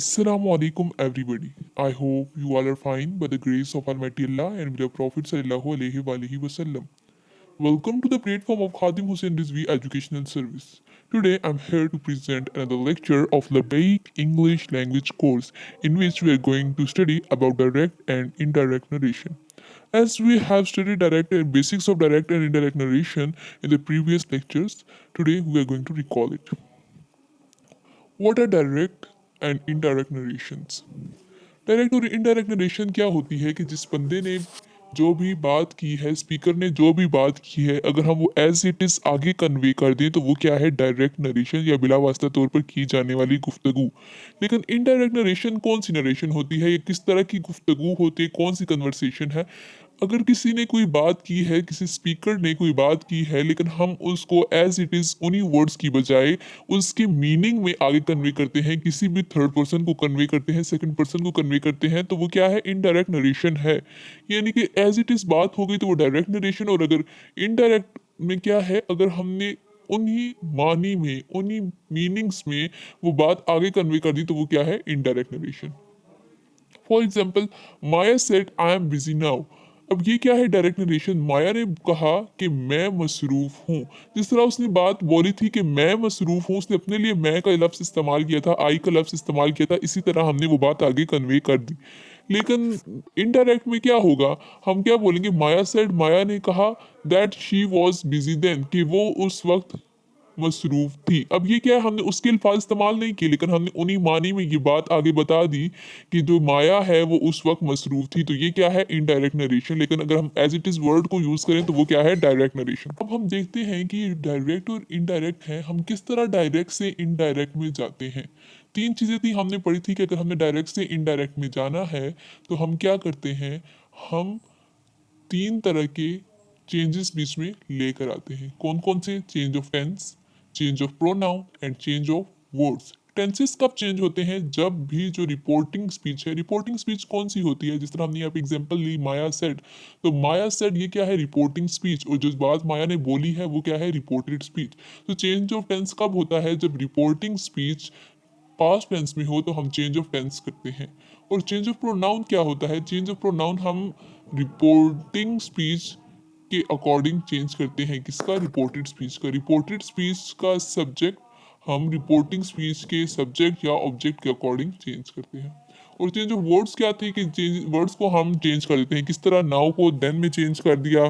Assalamu alaikum everybody. I hope you all are fine by the grace of Almighty Allah and with the Prophet sallallahu alaihi wa alihi wasallam. Welcome to the platform of Khadim Hussain Rizvi Educational Service. Today I'm here to present another lecture of Labbaik English language course in which we are going to study about direct and indirect narration. As we have studied direct and basics of direct and indirect narration in the previous lectures, today we are going to recall it. What are direct and indirect narrations? Direct और indirect narration क्या होती है कि जिस बंदे ने जो भी बात की है, स्पीकर ने जो भी बात की है, अगर हम वो एज इट इज़ आगे कन्वे कर दें तो वो क्या है, डायरेक्ट नरेशन या बिला वास्ता तौर पर की जाने वाली गुफ्तगू। लेकिन इनडायरेक्ट नरेशन कौन सी नरेशन होती है, ये किस तरह की गुफ्तगू होती है, कौन सी कन्वर्सेशन है। अगर किसी ने कोई बात की है, किसी स्पीकर ने कोई बात की है, लेकिन हम उसको एज इट इज़ उन्हीं वर्ड्स की बजाय उसके मीनिंग में आगे कन्वे करते हैं, किसी भी थर्ड पर्सन को कन्वे करते हैं, सेकंड पर्सन को कन्वे करते हैं, तो वो क्या है, इनडायरेक्ट नरेशन है। यानी कि एज इट इज़ बात हो गई तो वो डायरेक्ट नरेशन, और अगर इनडायरेक्ट में क्या है, अगर हमने उन्हीं मानी में, उन्हीं मीनिंग्स में वो बात आगे कन्वे कर दी तो वो क्या है, indirect narration. For example, Maya said I am busy now. अब ये क्या है, डायरेक्ट नरेशन। माया ने कहा कि मैं मसरूफ हूँ। जिस तरह उसने बात बोली थी कि मैं मसरूफ हूँ, उसने अपने लिए मैं का लफ्ज़ इस्तेमाल किया था, आई का लफ्ज़ इस्तेमाल किया था, इसी तरह हमने वो बात आगे कन्वे कर दी। लेकिन इनडायरेक्ट में क्या होगा, हम क्या बोलेंगे, माया सेड, माया ने कहा that she was busy then, कि वो उस वक्त मसरूफ थी। अब ये क्या है, हमने उसके अल्फाज इस्तेमाल नहीं किए, लेकिन हमने उन्हीं मानी में ये बात आगे बता दी कि जो माया है वो उस वक्त मसरूफ थी, तो ये क्या है, इनडायरेक्ट नरेशन। लेकिन अगर हम एज इट इज़ वर्ड को यूज़ करें तो वो क्या है, डायरेक्ट नरेशन। अब हम देखते हैं कि डायरेक्ट और इनडायरेक्ट है, हम किस तरह डायरेक्ट से इनडायरेक्ट में जाते हैं। तीन चीज़ें थी हमने पढ़ी थी कि अगर हमने डायरेक्ट से इनडायरेक्ट में जाना है तो हम क्या करते हैं, हम तीन तरह के चेंजेस बीच में लेकर आते हैं। कौन कौन से, change of tense, change of pronoun and change of words. Tenses कब चेंज होते हैं, जब भी जो रिपोर्टिंग स्पीच है, रिपोर्टिंग स्पीच कौन सी होती है, जिस तरह हमने यहाँ पे एग्जांपल ली माया सेड, तो माया सेड ये क्या है, रिपोर्टिंग स्पीच, और जो बात माया ने बोली है वो क्या है, रिपोर्टेड स्पीच। तो चेंज ऑफ टेंस कब होता है, जब रिपोर्टिंग स्पीच पास्ट टेंस में हो तो हम चेंज ऑफ टेंस करते हैं। और चेंज ऑफ प्रोनाउन क्या होता है, चेंज ऑफ प्रोनाउन हम रिपोर्टिंग स्पीच के अकॉर्डिंग चेंज करते हैं। किसका, रिपोर्टेड स्पीच का। रिपोर्टेड स्पीच का सब्जेक्ट हम रिपोर्टिंग स्पीच के सब्जेक्ट या ऑब्जेक्ट के अकॉर्डिंग चेंज करते हैं। और चेंज ऑफ वर्ड्स क्या थे कि चेंज वर्ड्स को हम चेंज कर देते हैं। किस तरह, नाउ को देन में चेंज कर दिया,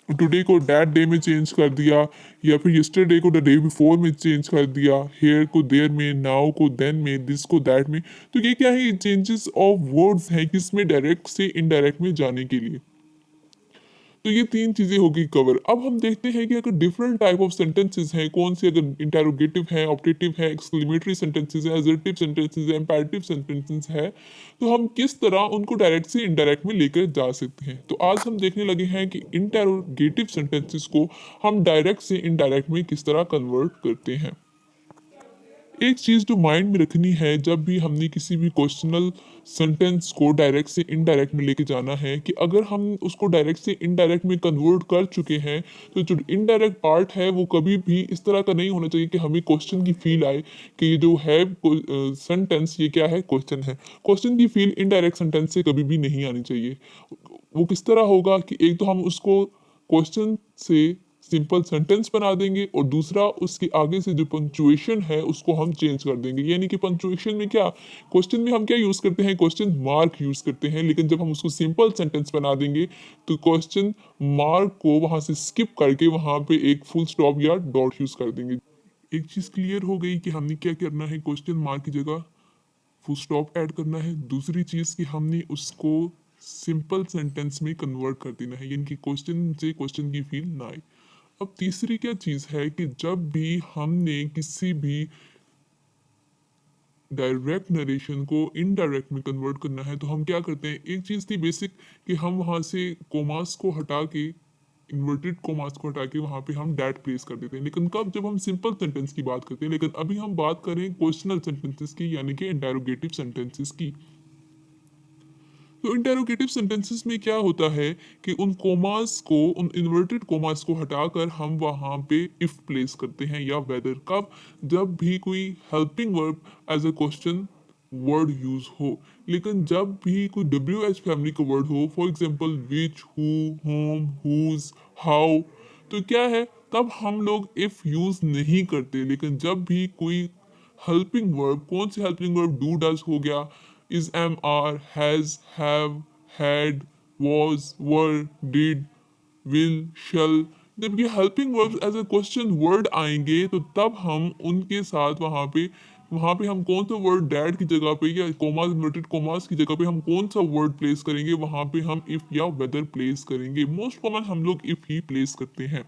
टुडे को दैट डे में चेंज कर दिया, या फिर यस्टरडे को द डे बिफोर में चेंज कर दिया, हेयर को देयर में, नाउ को देन में, दिस को दैट में। तो ये क्या है, ये चेंजेस ऑफ वर्ड्स हैं किसमें, डायरेक्ट से इनडायरेक्ट में जाने के लिए। तो ये तीन चीजें होगी कवर। अब हम देखते हैं कि अगर डिफरेंट टाइप ऑफ सेंटेंसेस हैं, कौन से, अगर इंटेरोगेटिव है, ऑप्टेटिव है, एक्सक्लेमेटरी सेंटेंसेस है, असर्टिव सेंटेंसेस है, इंपेरेटिव सेंटेंसेस है, तो हम किस तरह उनको डायरेक्ट से इनडायरेक्ट में लेकर जा सकते हैं। तो आज हम देखने लगे हैं कि इंटेरोगेटिव सेंटेंसेस को हम डायरेक्ट से इनडायरेक्ट में किस तरह कन्वर्ट करते हैं। एक चीज़ जो माइंड में रखनी है जब भी हमने किसी भी क्वेश्चनल सेंटेंस को डायरेक्ट से इनडायरेक्ट में लेके जाना है, कि अगर हम उसको डायरेक्ट से इनडायरेक्ट में कन्वर्ट कर चुके हैं तो जो इनडायरेक्ट पार्ट है वो कभी भी इस तरह का नहीं होना चाहिए कि हमें क्वेश्चन की फील आए कि ये जो है सेंटेंस ये क्या है, क्वेश्चन है। क्वेश्चन की फील इनडायरेक्ट सेंटेंस से कभी भी नहीं आनी चाहिए। वो किस तरह होगा कि एक तो हम उसको क्वेश्चन से सिंपल सेंटेंस बना देंगे, और दूसरा उसके आगे से जो पंक्चुएशन है उसको हम चेंज कर देंगे। यानी कि पंक्चुएशन में क्या, क्वेश्चन में हम क्या यूज़ करते हैं, क्वेश्चन मार्क यूज़ करते हैं, लेकिन जब हम उसको सिंपल सेंटेंस बना देंगे तो क्वेश्चन मार्क को वहाँ से स्किप करके वहाँ पे एक फुल स्टॉप या डॉट यूज़ कर देंगे। एक चीज़ क्लियर हो गई कि हमने क्या करना है, क्वेश्चन मार्क की जगह फुल स्टॉप ऐड करना है। दूसरी चीज़ कि हमने उसको सिंपल सेंटेंस में कन्वर्ट कर देना है, यानी कि क्वेश्चन से क्वेश्चन की फील ना आए। अब तीसरी क्या चीज़ है कि जब भी हमने किसी भी डायरेक्ट नरेशन को इनडायरेक्ट में कन्वर्ट करना है तो हम क्या करते हैं, एक चीज़ थी बेसिक कि हम वहाँ से कोमास को हटा के, इन्वर्टेड कोमास को हटा के वहाँ पे हम डैट प्लेस कर देते हैं। लेकिन कब, जब हम सिंपल सेंटेंस की बात करते हैं। लेकिन अभी हम बात करें क्वेश्चनल सेंटेंसेस की, यानी कि इंटेरोगेटिव सेंटेंसेस की। तो इंटेरोगेटिव सेंटेंसेस में क्या होता है कि उन कोमास को, उन इन्वर्टेड कोमास को हटाकर हम वहाँ पे इफ प्लेस करते हैं, या वेदर। कब, जब भी कोई helping verb as a question word use हो। लेकिन जब भी कोई WH फैमिली का वर्ड हो, for example which, who, whom, whose, how, तो क्या है, तब हम लोग इफ यूज नहीं करते। लेकिन जब भी कोई हेल्पिंग वर्ब, कौन से हेल्पिंग वर्ब, डू, डज हो गया, is, am, are, has, have, had, was, were, did, will, shall, जब ये helping verbs as a question word आएंगे तो तब हम उनके साथ वहाँ पे हम कौन सा वर्ड डैड की जगह पे या कोमास, इन्वर्टेड कोमास की जगह पे हम कौन सा वर्ड प्लेस करेंगे, वहाँ पे हम इफ या वेदर प्लेस करेंगे। मोस्ट कॉमन हम लोग इफ ही प्लेस करते हैं।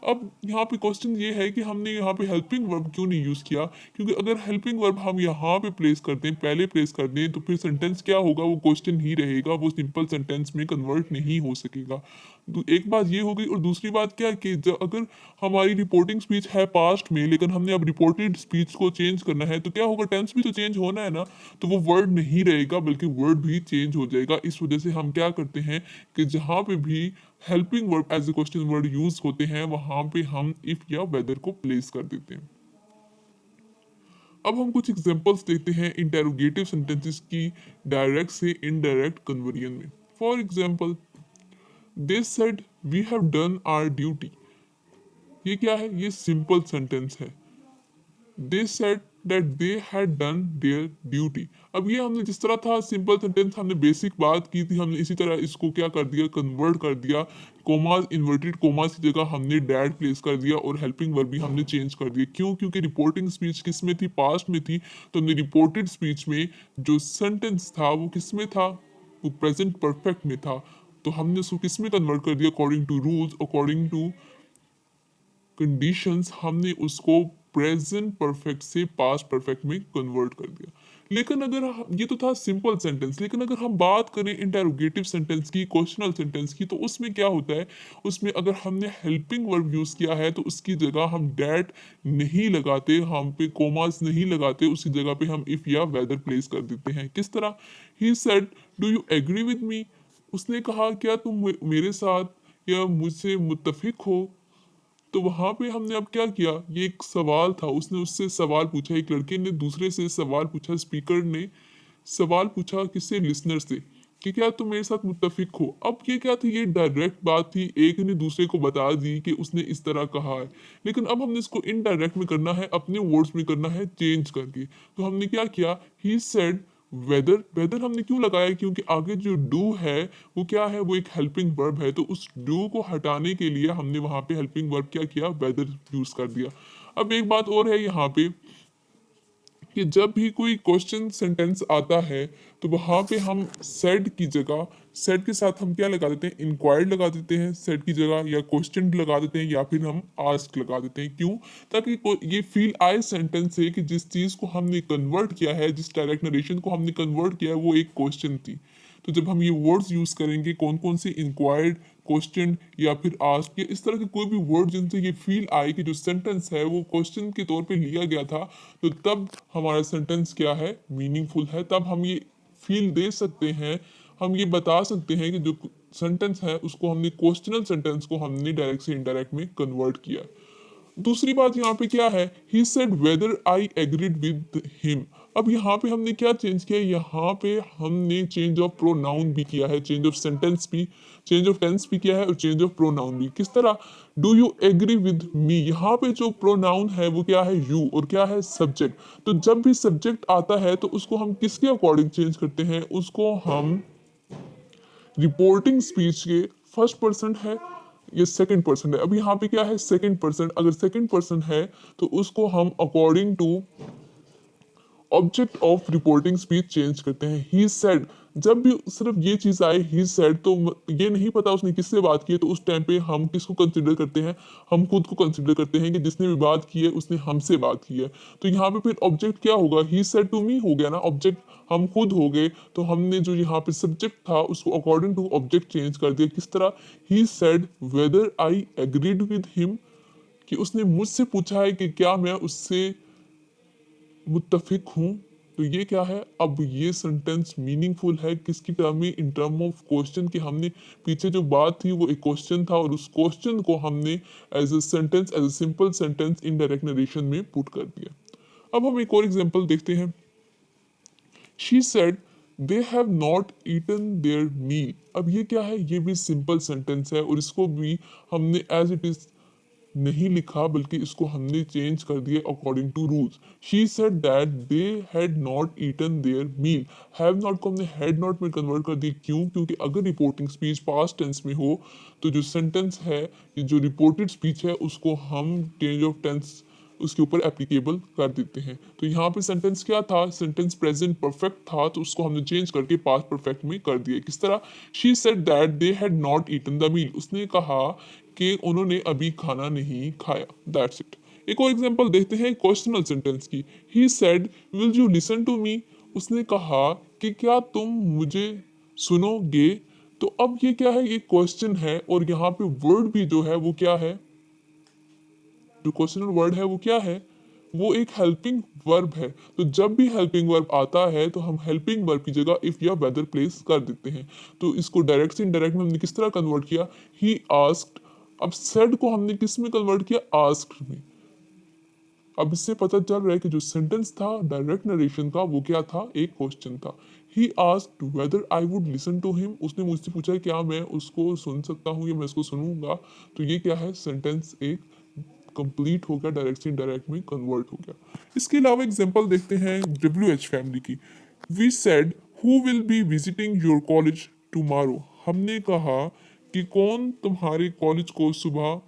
अब यहाँ पे क्वेश्चन ये है कि हमने यहाँ पे हेल्पिंग वर्ब क्यों नहीं यूज़ किया, क्योंकि अगर हेल्पिंग वर्ब हम यहाँ पे प्लेस करते हैं, पहले प्लेस कर दें, तो फिर सेंटेंस क्या होगा, वो क्वेश्चन ही रहेगा, वो सिंपल सेंटेंस में कन्वर्ट नहीं हो सकेगा। तो एक बात ये हो गई। और दूसरी बात क्या है कि अगर हमारी रिपोर्टिंग स्पीच है पास्ट में, लेकिन हमने अब रिपोर्टेड स्पीच को चेंज करना है, तो क्या होगा, टेंस भी तो चेंज होना है ना, तो वो वर्ड नहीं रहेगा बल्कि वर्ड भी चेंज हो जाएगा। इस वजह से हम क्या करते हैं कि जहाँ पे भी helping verb as a question word use होते हैं, वहां पे हम इफ या वेदर को प्लेस कर देते हैं। अब हम कुछ एग्जांपल्स देखते हैं इंटेरोगेटिव सेंटेंसेस की डायरेक्ट से इनडायरेक्ट कन्वर्जन में। For example, they said we have done our duty. ये क्या है, ये सिंपल सेंटेंस है। They said that they had done their duty. अब ये हमने जिस तरह था सिंपल सेंटेंस, हमने बेसिक बात की थी, हमने इसी तरह इसको क्या कर दिया, कन्वर्ट कर दिया। कोमास, इन्वर्टेड कोमास की जगह हमने डैड प्लेस कर दिया और हेल्पिंग वर्ब भी हमने चेंज कर दिया। क्यों? क्योंकि रिपोर्टिंग स्पीच किस में थी, पास्ट में थी। तो हमने रिपोर्टेड स्पीच में जो सेंटेंस था वो किस में था, वो प्रेजेंट परफेक्ट में था। तो हमने उसको किस में कन्वर्ट कर दिया, according to rules, according to conditions, हमने उसको प्रेजेंट परफेक्ट से पास्ट परफेक्ट में कन्वर्ट कर दिया। लेकिन अगर ये तो था सिंपल सेंटेंस, लेकिन अगर हम बात करें इंटेरोगेटिव सेंटेंस की, क्वेश्चनल सेंटेंस की, तो उसमें क्या होता है, उसमें अगर हमने हेल्पिंग वर्ब यूज किया है तो उसकी जगह हम डैट नहीं लगाते, हम पे कोमास नहीं लगाते, उसकी जगह पे हम इफ या वेदर प्लेस कर देते हैं। किस तरह, he said do you agree with me, उसने कहा क्या तुम मेरे साथ या मुझसे मुत्तफिक हो। तो वहां पे हमने अब क्या किया, ये एक सवाल था, उसने उससे सवाल पूछा, एक लड़के ने दूसरे से सवाल पूछा, स्पीकर ने सवाल पूछा किससे, लिसनर से, कि क्या तुम मेरे साथ मुत्तफिक हो। अब ये क्या थी, ये डायरेक्ट बात थी, एक ने दूसरे को बता दी कि उसने इस तरह कहा है। लेकिन अब हमने इसको इनडायरेक्ट में करना है, अपने वर्ड्स में करना है, चेंज करके। तो हमने क्या किया, ही सेड वेदर। वेदर हमने क्यों लगाया, क्योंकि आगे जो डू है वो क्या है, वो एक हेल्पिंग वर्ब है। तो उस डू को हटाने के लिए हमने वहां पे हेल्पिंग वर्ब क्या किया, वेदर यूज कर दिया। अब एक बात और है यहाँ पे कि जब भी कोई क्वेश्चन सेंटेंस आता है तो वहाँ पे हम सेड की जगह, सेड के साथ हम क्या लगा देते हैं, इंक्वायर्ड लगा देते हैं सेड की जगह, या क्वेश्चन लगा देते हैं, या फिर हम आस्क लगा देते हैं। क्यों? ताकि ये फील आए सेंटेंस से कि जिस चीज़ को हमने कन्वर्ट किया है, जिस डायरेक्ट नरेशन को हमने कन्वर्ट किया है, वो एक क्वेश्चन थी। तो जब हम ये वर्ड्स यूज करेंगे, कौन कौन से, इंक्वायर्ड, क्वेश्चन या फिर आस्क, या इस तरह के कोई भी वर्ड जिनसे ये फील आए कि जो सेंटेंस है वो क्वेश्चन के तौर पे लिया गया था, तो तब हमारा सेंटेंस क्या है, मीनिंगफुल है। तब हम ये फील दे सकते हैं, हम ये बता सकते हैं कि जो सेंटेंस है उसको हमने, क्वेश्चनल सेंटेंस को हमने डायरेक्ट से इनडायरेक्ट में कन्वर्ट किया। दूसरी बात यहाँ पे क्या है, he said whether I agreed with him. अब यहाँ पे हमने क्या चेंज किया, यहाँ पे हमने चेंज ऑफ प्रोनाउन भी किया है, चेंज ऑफ सेंटेंस भी, चेंज ऑफ टेंस भी किया है, और चेंज ऑफ प्रोनाउन भी। किस तरह, do you agree with me, यहाँ पे जो प्रोनाउन है वो क्या है, यू, और क्या है, सब्जेक्ट। तो जब भी सब्जेक्ट आता है तो उसको हम किसके अकॉर्डिंग चेंज करते हैं, उसको हम रिपोर्टिंग स्पीच के फर्स्ट पर्सन है ये सेकंड पर्सन है। अब यहाँ पे क्या है, सेकंड पर्सन। अगर सेकंड पर्सन है तो उसको हम according to object of reporting speech change करते हैं। ही सेड, जब भी सिर्फ ये चीज आए ही सेड, तो ये नहीं पता उसने किससे बात की है, तो उस टाइम पे हम किसको कंसिडर करते हैं, हम खुद को कंसिडर करते हैं कि जिसने भी बात की है उसने हमसे बात की है। तो यहाँ पे फिर ऑब्जेक्ट क्या होगा, ही सेड टू मी हो गया ना, ऑब्जेक्ट हम खुद हो गए। तो हमने जो यहाँ पे सब्जेक्ट था उसको अकॉर्डिंग टू ऑब्जेक्ट चेंज कर दिया। किस तरह, he said whether I agreed with him, कि उसने मुझसे पूछा है कि क्या मैं उससे मुत्तफिक हूँ। तो ये क्या है, अब ये सेंटेंस मीनिंगफुल है किसकी टर्म में, इन टर्म ऑफ क्वेश्चन, कि हमने पीछे जो बात थी वो एक क्वेश्चन था, और उस क्वेश्चन को हमने as a sentence, as a simple sentence in direct narration में पुट कर दिया। अब हम एक और एग्जांपल देखते हैं। She said they have not eaten their meal. अब ये क्या है, ये भी सिंपल सेंटेंस है और इसको भी हमने एज इट इज नहीं लिखा बल्कि इसको हमने चेंज कर दिया according to rules. She said that they had not eaten their meal. Have not को हमने हैड नॉट में कन्वर्ट कर दिया, क्यों? क्योंकि अगर रिपोर्टिंग स्पीच पास्ट टेंस में हो तो जो सेंटेंस है, जो रिपोर्टेड स्पीच है, उसको हम चेंज ऑफ टेंस उसके ऊपर एप्लीकेबल कर देते हैं। तो यहाँ पे सेंटेंस क्या था, सेंटेंस प्रेजेंट परफेक्ट था तो उसको हमने चेंज करके पास्ट परफेक्ट में कर दिया। किस तरह? She said that they had not eaten the meal. उसने कहा कि उन्होंने अभी खाना नहीं खाया। That's it. एक और एग्जांपल देखते हैं क्वेश्चनल सेंटेंस की। He said will you listen to me. उसने कहा कि क्या तुम मुझे सुनोगे। तो अब ये क्या है, ये क्वेश्चन है और यहाँ पे वर्ड भी जो है वो क्या है, जो क्वेश्चनल वर्ड है वो क्या है, वो एक हेल्पिंग वर्ब है। तो जब भी हेल्पिंग वर्ब आता है तो हम हेल्पिंग वर्ब की जगह इफ या वेदर प्लेस कर देते हैं। तो इसको डायरेक्ट से इनडायरेक्ट में हमने किस तरह कन्वर्ट किया, ही आस्क्ड। अब सेड को हमने किस में कन्वर्ट किया, आस्क्ड में। अब इससे पता चल रहा है कि जो सेंटेंस था डायरेक्ट नरेशन का वो क्या था, एक क्वेश्चन था। He asked whether I would listen to him. उसने मुझसे पूछा क्या मैं उसको सुन सकता हूँ या मैं उसको सुनूंगा। तो ये क्या है, सेंटेंस एक कंप्लीट हो गया, डायरेक्ट से इनडायरेक्ट में कन्वर्ट हो गया। इसके अलावा एग्जांपल देखते हैं WH फैमिली की। We said who will be visiting your college tomorrow. हमने कहा कि कौन तुम्हारे कॉलेज को सुबह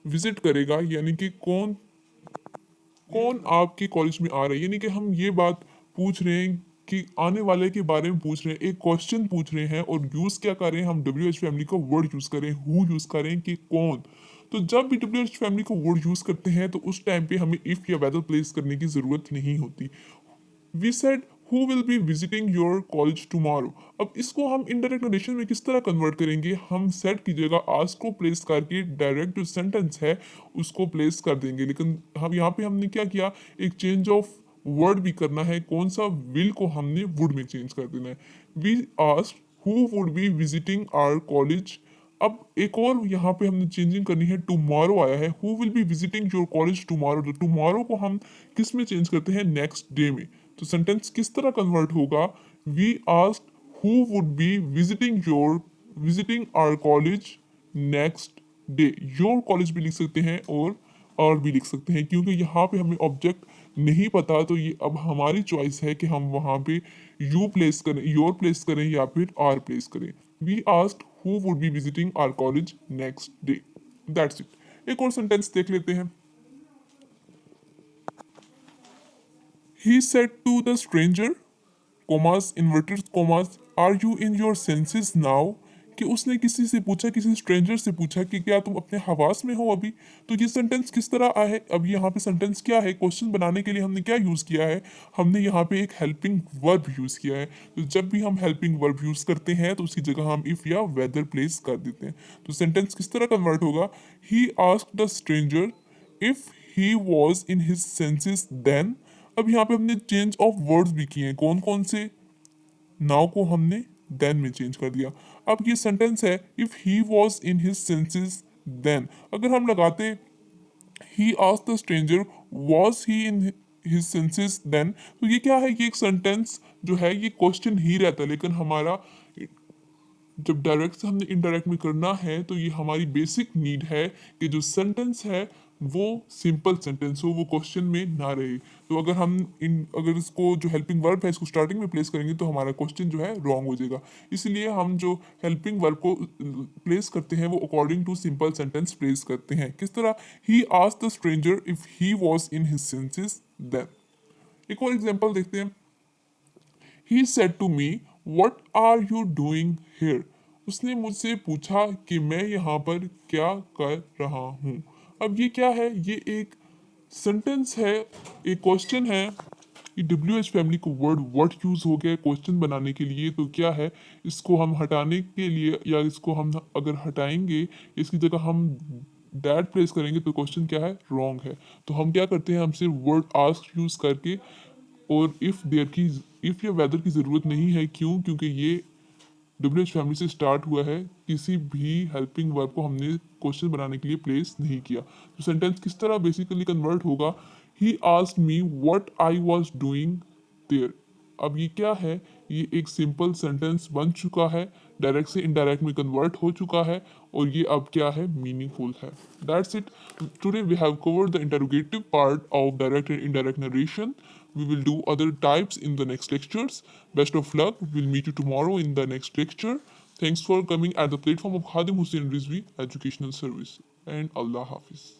विजिट करेगा, यानी कि कौन कौन आपके कॉलेज में आ रहा है। यानी कि हम ये बात पूछ रहे हैं कि आने वाले के बारे में पूछ रहे हैं, एक क्वेश्चन पूछ रहे हैं और यूज क्या कर रहे हैं, हम WH फैमिली का वर्ड यूज करें, हु यूज करें कि कौन। तो जब भी WH फैमिली का वर्ड यूज करते हैं तो उस टाइम पे हमें इफ या वेदर प्लेस करने की जरूरत नहीं होती। We said who will be visiting your college tomorrow. अब इसको हम इनडायरेक्ट नरेशन में किस तरह कन्वर्ट करेंगे, हम सेट की जगह आस्क को प्लेस करके डायरेक्ट जो सेंटेंस है उसको प्लेस कर देंगे। लेकिन हम यहाँ पे हमने क्या किया, एक चेंज ऑफ वर्ड भी करना है। कौन सा, विल को हमने वुड में चेंज कर देना है। We asked who would be visiting our college. अब एक और यहाँ पे हमने चेंजिंग करनी है, टुमारो आया है, who will be visiting your college tomorrow. तो टुमारो को हम किस में चेंज करते हैं, नेक्स्ट डे में। तो सेंटेंस किस तरह कन्वर्ट होगा, we asked who would be visiting our college next day. Your college भी लिख सकते हैं और भी लिख सकते हैं, क्योंकि यहाँ पे हमें ऑब्जेक्ट नहीं पता तो ये अब हमारी चॉइस है कि हम वहाँ पे यू प्लेस करें, योर प्लेस करें या फिर आर प्लेस करें। We asked who would be visiting our college next day. That's it. एक और सेंटेंस देख लेते हैं। He said to the stranger, commas, inverted commas, are you in your senses now? कि उसने किसी से पूछा, किसी स्ट्रेंजर से पूछा कि क्या तुम अपने हवास में हो अभी। तो ये सेंटेंस किस तरह आया है, अब यहाँ पे सेंटेंस क्या है, क्वेश्चन बनाने के लिए हमने क्या यूज़ किया है, हमने यहाँ पे एक हेल्पिंग वर्ब यूज़ किया है। तो जब भी हम हेल्पिंग वर्ब यूज़ करते हैं तो उसकी जगह हम इफ़ या वेदर प्लेस कर देते हैं। तो सेंटेंस किस तरह कन्वर्ट होगा, he asked the stranger if he was in his senses then. अब यहाँ पे हमने चेंज ऑफ वर्ड्स भी किए हैं, कौन कौन से, नाउ को हमने देन में चेंज कर दिया। अब ये सेंटेंस है if he was in his senses then. अगर हम लगाते he asked the stranger was he in his senses then, तो ये क्या है, ये एक सेंटेंस जो है ये क्वेश्चन ही रहता है। लेकिन हमारा जब डायरेक्ट से हमने इनडायरेक्ट में करना है तो ये हमारी बेसिक नीड है कि जो सेंटेंस है वो सिंपल सेंटेंस हो, वो क्वेश्चन में ना रहे। तो अगर हम अगर इसको जो हेल्पिंग वर्ब है इसको स्टार्टिंग में प्लेस करेंगे तो हमारा क्वेश्चन जो है रॉन्ग हो जाएगा। इसलिए हम जो हेल्पिंग वर्ब को प्लेस करते हैं वो according to simple sentence place करते हैं। किस तरह, he asked the stranger if he was in his senses then. एक और एग्जाम्पल देखते हैं। He said to me, What are you doing here? उसने मुझसे पूछा कि मैं यहाँ पर क्या कर रहा हूँ। अब ये क्या है, ये एक सेंटेंस है, एक क्वेश्चन है। ये WH फैमिली को वर्ड व्हाट यूज हो गया क्वेश्चन बनाने के लिए। तो क्या है, इसको हम हटाने के लिए या इसको हम अगर हटाएंगे, इसकी जगह हम दैट प्लेस करेंगे तो क्वेश्चन क्या है, रॉन्ग है। तो हम क्या करते हैं, हम सिर्फ वर्ड आस्क यूज करके और इफ या वेदर की ज़रूरत नहीं है। क्यों? क्योंकि ये WH फैमिली से स्टार्ट हुआ है, किसी भी हेल्पिंग वर्ब को हमने क्वेश्चन बनाने के लिए प्लेस नहीं किया। तो सेंटेंस किस तरह बेसिकली कन्वर्ट होगा, he asked me what I was doing there. अब ये क्या है, ये एक सिंपल सेंटेंस बन चुका है, डायरेक्ट से इनडायरेक्ट में कन्वर्ट हो चुका है और ये अब क्या है, मीनिंगफुल है। That's it. Today we have covered the interrogative part of direct and indirect narration. We will do other types in the next lectures. Best of luck. We'll meet you tomorrow in the next lecture. Thanks for coming at the platform of Khadim Hussain Rizvi Educational Service. And Allah Hafiz.